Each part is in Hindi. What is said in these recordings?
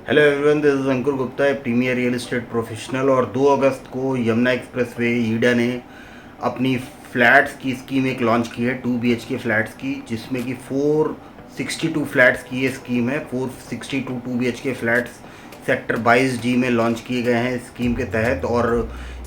Hello everyone, this is Ankur Gupta, a premier real estate professional. और 2 अगस्त को यमुना एक्सप्रेसवे ईडा ने अपनी फ्लैट्स की स्कीम एक लॉन्च की है, 2 BHK फ्लैट्स की, जिसमें कि 462 फ्लैट्स की ये स्कीम है। 462 2 BHK फ्लैट्स सेक्टर 22D में लॉन्च किए गए हैं स्कीम के तहत। और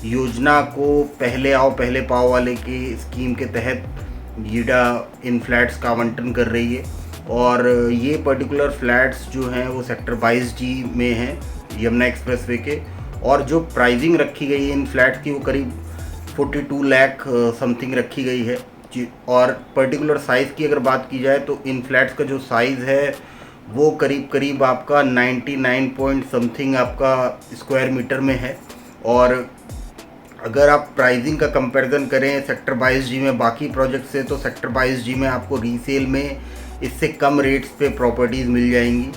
योजना को पहले आओ पहले पाओ वाले की स्कीम के तहत ईडा इन फ्लैट्स का आवंटन कर रही है। और ये पर्टिकुलर फ्लैट्स जो हैं वो सेक्टर 22D में हैं, यमुना एक्सप्रेसवे के। और जो प्राइसिंग रखी गई है इन फ्लैट्स की वो करीब 42 लाख समथिंग रखी गई है जी। और पर्टिकुलर साइज़ की अगर बात की जाए तो इन फ्लैट्स का जो साइज़ है वो करीब करीब आपका 99 पॉइंट समथिंग आपका स्क्वायर मीटर में है। और अगर आप प्राइसिंग का कंपैरिजन करें सेक्टर 22D में बाकी प्रोजेक्ट से, तो सेक्टर 22D में आपको रीसेल में इससे कम रेट्स पे प्रॉपर्टीज़ मिल जाएंगी।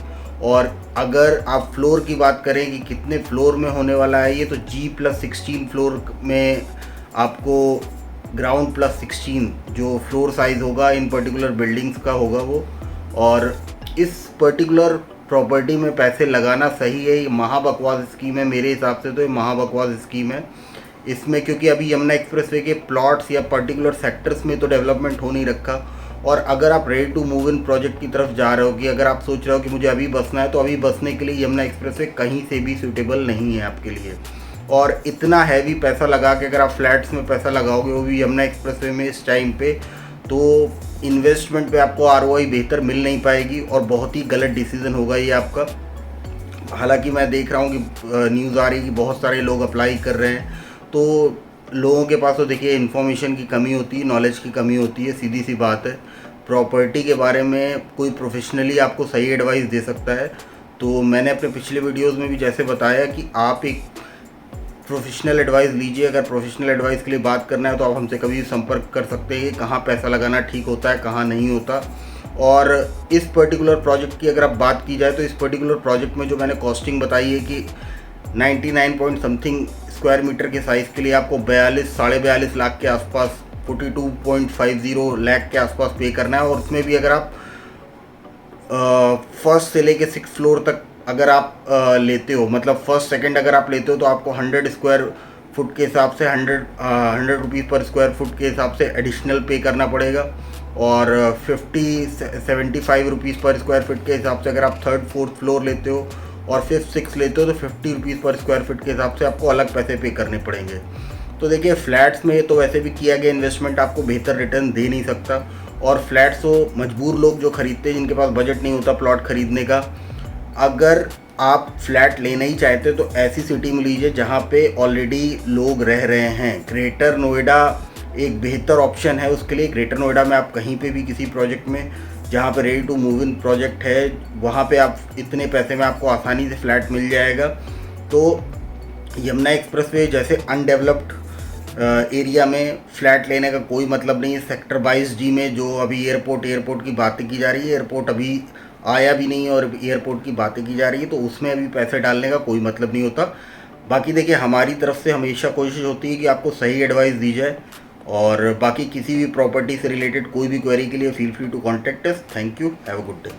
और अगर आप फ्लोर की बात करें कि कितने फ्लोर में होने वाला है ये, तो G+16 फ्लोर में आपको ग्राउंड +16 जो फ्लोर साइज़ होगा इन पर्टिकुलर बिल्डिंग्स का होगा वो। और इस पर्टिकुलर प्रॉपर्टी में पैसे लगाना सही है, ये महाबकवास स्कीम है मेरे हिसाब से, तो ये महाबकवास स्कीम है इसमें, क्योंकि अभी यमुना एक्सप्रेसवे के प्लॉट्स या पर्टिकुलर सेक्टर्स में तो डेवलपमेंट हो नहीं रखा। और अगर आप ready to move in project की तरफ जा रहे हो, कि अगर आप सोच रहे हो कि मुझे अभी बसना है, तो अभी बसने के लिए यमुना एक्सप्रेसवे कहीं से भी सूटेबल नहीं है आपके लिए। और इतना हैवी पैसा लगा के अगर आप फ्लैट्स में पैसा लगाओगे वो भी यमुना एक्सप्रेसवे में इस टाइम पे, तो इन्वेस्टमेंट पे आपको ROI बेहतर मिल नहीं पाएगी और बहुत ही गलत डिसीजन होगा ये आपका। हालांकि मैं देख रहा हूँ कि न्यूज़ आ रही है कि बहुत सारे लोग अप्लाई कर रहे हैं, तो लोगों के पास तो देखिए इन्फॉर्मेशन की कमी होती है, नॉलेज की कमी होती है, सीधी सी बात है। प्रॉपर्टी के बारे में कोई प्रोफेशनली आपको सही एडवाइस दे सकता है। तो मैंने अपने पिछले वीडियोस में भी जैसे बताया कि आप एक प्रोफेशनल एडवाइस लीजिए। अगर प्रोफेशनल एडवाइस के लिए बात करना है तो आप हमसे कभी संपर्क कर सकते हैं, कहाँ पैसा लगाना ठीक होता है कहाँ नहीं होता। और इस पर्टिकुलर प्रोजेक्ट की अगर आप बात की जाए, तो इस पर्टिकुलर प्रोजेक्ट में जो मैंने कॉस्टिंग बताई है कि 99 पॉइंट समथिंग स्क्वायर मीटर के साइज़ के लिए आपको 42 लाख के आसपास, 42.50 लाख के आसपास पे करना है। और उसमें भी अगर आप फर्स्ट से लेके 6 फ्लोर तक अगर आप लेते हो, मतलब फर्स्ट सेकंड अगर आप लेते हो, तो आपको 100 स्क्वायर फुट के हिसाब से 100 रुपीज़ पर स्क्वायर फुट के हिसाब से एडिशनल पे करना पड़ेगा। और 75 रुपीज़ पर स्क्वायर फीट के हिसाब से अगर आप थर्ड फोर्थ फ्लोर लेते हो और फिफ्थ सिक्स लेते हो, तो 50 रुपीज़ पर स्क्वायर फीट के हिसाब से आपको अलग पैसे पे करने पड़ेंगे। तो देखिए, फ्लैट्स में तो वैसे भी किया गया इन्वेस्टमेंट आपको बेहतर रिटर्न दे नहीं सकता। और फ्लैट्स तो मजबूर लोग जो खरीदते हैं, जिनके पास बजट नहीं होता प्लॉट खरीदने का, अगर आप फ्लैट लेना ही चाहते हो तो ऐसी सिटी में लीजिए जहाँ पे ऑलरेडी लोग रह रहे हैं। ग्रेटर नोएडा एक बेहतर ऑप्शन है उसके लिए। ग्रेटर नोएडा में आप कहीं पे भी किसी प्रोजेक्ट में जहाँ पे ready to move in project है, वहाँ पे आप इतने पैसे में आपको आसानी से फ्लैट मिल जाएगा। तो यमुना एक्सप्रेसवे जैसे अनडेवलप्ड एरिया में फ्लैट लेने का कोई मतलब नहीं है। सेक्टर 22D में जो अभी एयरपोर्ट की बातें की जा रही है, एयरपोर्ट अभी आया भी नहीं है और एयरपोर्ट की बातें की जा रही है, तो उसमें अभी पैसे डालने का कोई मतलब नहीं होता। बाकी देखिए, हमारी तरफ से हमेशा कोशिश होती है कि आपको सही एडवाइस दी जाए। और बाकी किसी भी प्रॉपर्टी से रिलेटेड कोई भी क्वेरी के लिए feel free to contact us. Thank you, have a good day.